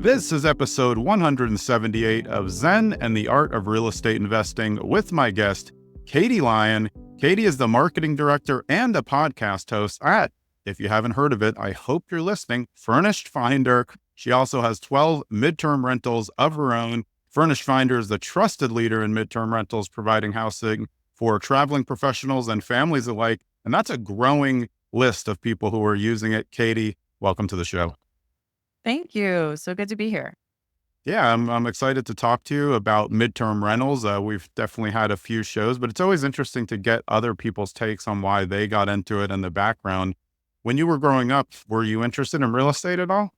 This is episode 178 of Zen and the Art of Real Estate Investing with my guest, Katie Lyon. Katie is the marketing director and a podcast host at, if you haven't heard of it, I hope you're listening, Furnished Finder. She also has 12 midterm rentals of her own. Furnished Finder is the trusted leader in midterm rentals, providing housing for traveling professionals and families alike. And that's a growing list of people who are using it. Katie, welcome to the show. Thank you. So good to be here. Yeah, I'm excited to talk to you about midterm rentals. We've definitely had a few shows, but it's always interesting to get other people's takes on why they got into it and the background. When you were growing up, were you interested in real estate at all?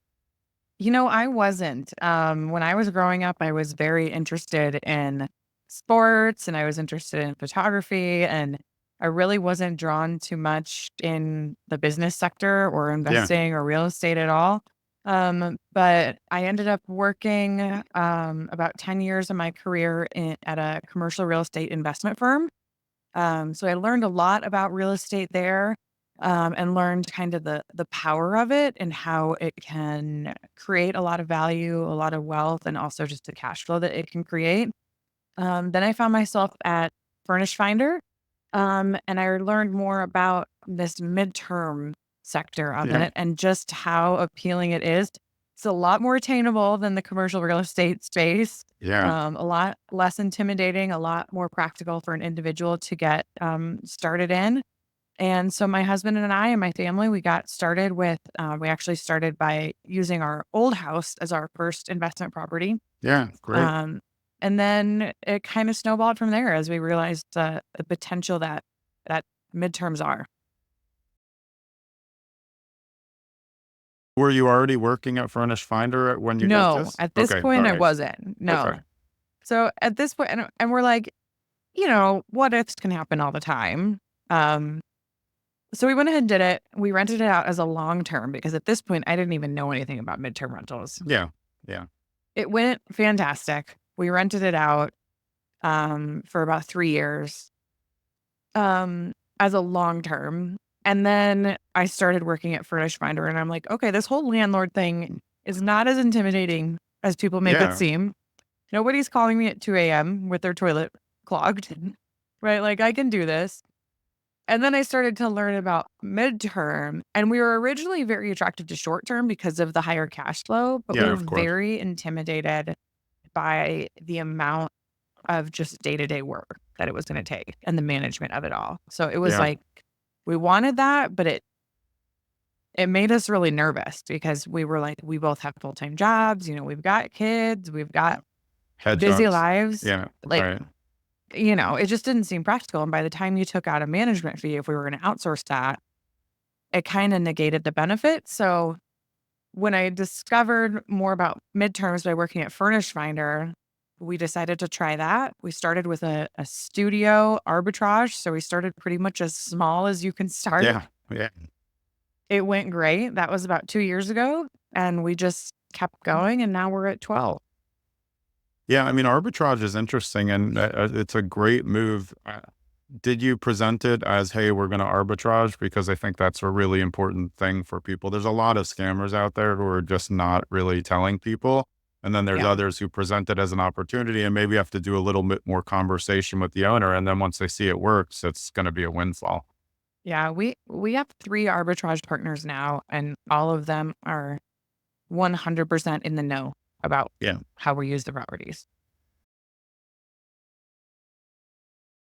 I wasn't. When I was growing up, I was very interested in sports and I was interested in photography, and I really wasn't drawn too much in the business sector or Yeah, investing or real estate at all. But I ended up working about 10 years of my career at a commercial real estate investment firm. So I learned a lot about real estate there, and learned kind of the power of it and how it can create a lot of value, a lot of wealth, and also just the cash flow that it can create. Then I found myself at Furnished Finder, and I learned more about this midterm sector of yeah, it and just how appealing it is. It's a lot more attainable than the commercial real estate space. yeah. A lot less intimidating, a lot more practical for an individual to get started in. And so my husband and I and my family, we got started with, we actually started by using our old house as our first investment property. Yeah, great. Um, and then it kind of snowballed from there as we realized the potential that midterms are. Were you already working at Furnished Finder when you did No, this? at this Okay, all point, I right. wasn't. Okay. No. So at this point, and we're like, what ifs can happen all the time. Um, so we went ahead and did it. We rented it out as a long term because at this point, I didn't even know anything about midterm rentals. Yeah, yeah, It went fantastic. We rented it out for about 3 years as a long term. And then I started working at Furnished Finder, and I'm like, okay, this whole landlord thing is not as intimidating as people make it yeah, seem. Nobody's calling me at 2 a.m. with their toilet clogged, right? Like, I can do this. And then I started to learn about midterm, and we were originally very attracted to short term because of the higher cash flow, but we yeah, were of course. very intimidated by the amount of just day-to-day work that it was going to take and the management of it all. So it was Yeah, like we wanted that, but it made us really nervous because we were like, we both have full-time jobs, we've got kids, we've got busy headshots. lives. Yeah, Like, right. it just didn't seem practical. And by the time you took out a management fee, if we were going to outsource that, it kind of negated the benefit. So when I discovered more about midterms by working at Furnished Finder, we decided to try that. We started with a studio arbitrage. So we started pretty much as small as you can start. Yeah, yeah. It went great. That was about 2 years ago. And we just kept going. And now we're at 12. Yeah, I mean, arbitrage is interesting and it's a great move. Did you present it as, hey, we're going to arbitrage? Because I think that's a really important thing for people. There's a lot of scammers out there who are just not really telling people. And then there's Yeah. others who present it as an opportunity and maybe have to do a little bit more conversation with the owner. And then once they see it works, it's going to be a windfall. Yeah. We have 3 arbitrage partners now, and all of them are 100% in the know about Yeah. how we use the properties.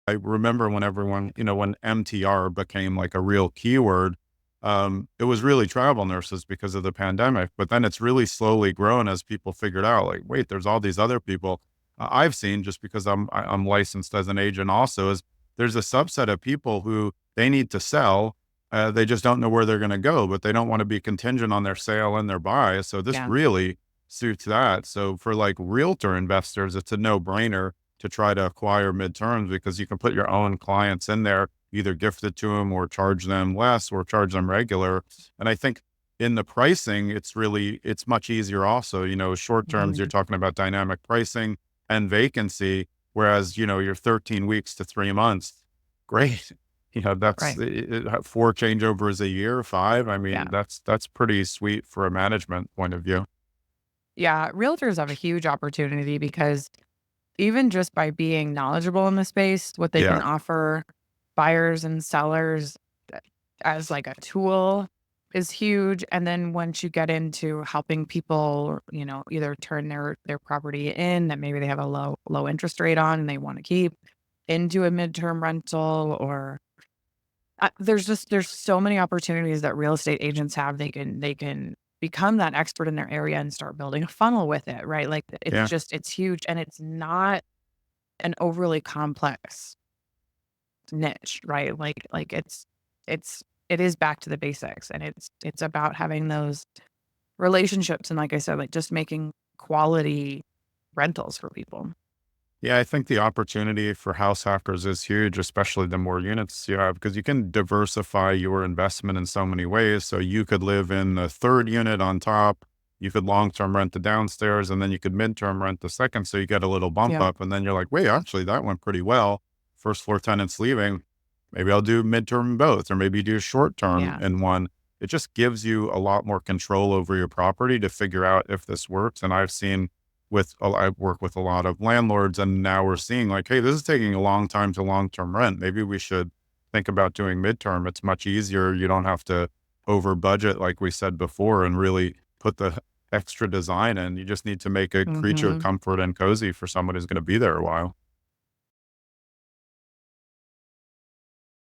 I remember when everyone, when MTR became like a real keyword, it was really travel nurses because of the pandemic. But then it's really slowly grown as people figured out, like, wait, there's all these other people. I've seen just because I'm licensed as an agent also is there's a subset of people who they need to sell. They just don't know where they're going to go, but they don't want to be contingent on their sale and their buy. So this Yeah. really suits that. So for like realtor investors, it's a no brainer to try to acquire midterms because you can put your own clients in there, either gift it to them or charge them less or charge them regular. And I think in the pricing, it's much easier also, short terms, you're Mhm. talking about dynamic pricing and vacancy, whereas, you're 13 weeks to 3 months. Great. That's Right. 4 changeovers a year, 5. I mean, Yeah. that's pretty sweet for a management point of view. Yeah, realtors have a huge opportunity because even just by being knowledgeable in the space, what they can Yeah. offer buyers and sellers as like a tool is huge. And then once you get into helping people, either turn their property in that maybe they have a low interest rate on and they want to keep into a midterm rental, or there's so many opportunities that real estate agents have. They can become that expert in their area and start building a funnel with it, right? Like Yeah. it's huge, and it's not an overly complex niche, right? Like it is back to the basics, and it's about having those relationships, and like I said, like just making quality rentals for people. Yeah, I think the opportunity for house hackers is huge, especially the more units you have, because you can diversify your investment in so many ways. So you could live in the third unit on top, you could long-term rent the downstairs, and then you could midterm rent the second. So you get a little bump Yeah. up, and then you're like, wait, actually, that went pretty well. First floor tenants leaving. Maybe I'll do midterm in both, or maybe do short term Yeah. in one. It just gives you a lot more control over your property to figure out if this works. And I've seen I work with a lot of landlords, and now we're seeing like, hey, this is taking a long time to long-term rent. Maybe we should think about doing midterm. It's much easier. You don't have to over budget, like we said before, and really put the extra design in. You just need to make a creature Mhm. comfort and cozy for someone who's going to be there a while.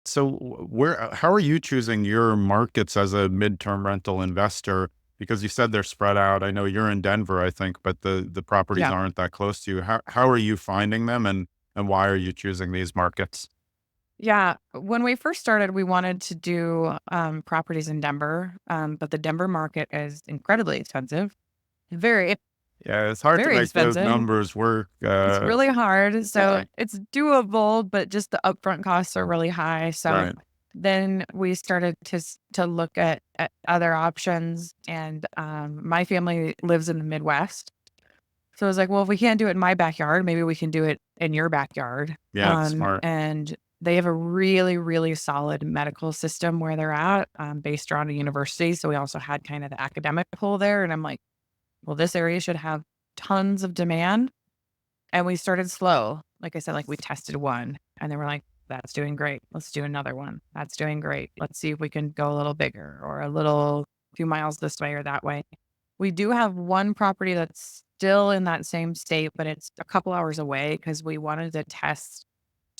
So how are you choosing your markets as a midterm rental investor? Because you said they're spread out. I know you're in Denver, I think, but the properties Yeah. aren't that close to you. How are you finding them, and why are you choosing these markets? Yeah. When we first started, we wanted to do properties in Denver, but the Denver market is incredibly expensive. Very, Yeah, it's hard to very make those expensive. numbers work. It's really hard. Yeah, So it's doable, but just the upfront costs are really high. So right. then we started to look at other options. And my family lives in the Midwest. So I was like, well, if we can't do it in my backyard, maybe we can do it in your backyard. Yeah, smart. And they have a really, really solid medical system where they're at, based around a university. So we also had kind of the academic pull there. And I'm like, well, this area should have tons of demand. And we started slow. Like I said, like we tested one and then we're like, that's doing great. Let's do another one. That's doing great. Let's see if we can go a little bigger or a little few miles this way or that way. We do have one property that's still in that same state, but it's a couple hours away because we wanted to test.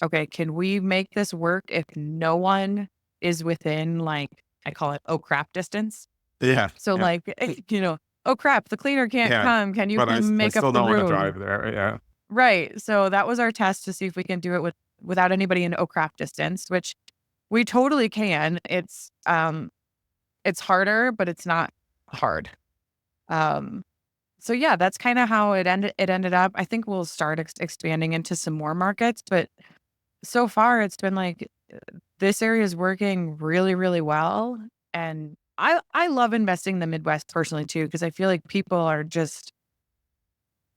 Okay, can we make this work if no one is within, like, I call it oh crap distance? Yeah, So yeah, like, oh crap, the cleaner can't yeah. come. Can you But come I make up still the don't want to room? drive there. Yeah, Right. So that was our test to see if we can do it without anybody in oh crap distance, which we totally can. It's harder, but it's not hard. Um so yeah, that's kind of how it ended up. I think we'll start expanding into some more markets, but so far it's been like this area is working really, really well. And I love investing in the Midwest personally too, because I feel like people are just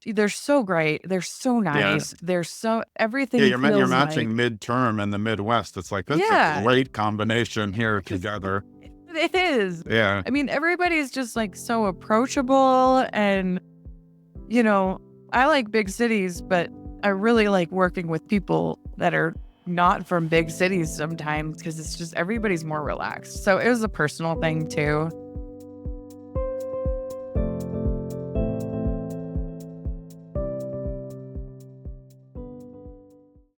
they're so great. They're so yeah. nice. They're so Yeah, everything you're feels like matching midterm and the Midwest. It's like, that's a yeah, great combination here together. it is. Yeah. I mean, everybody's just like so approachable and you know, I like big cities, but I really like working with people that are not from big cities sometimes because it's just everybody's more relaxed. So it was a personal thing too.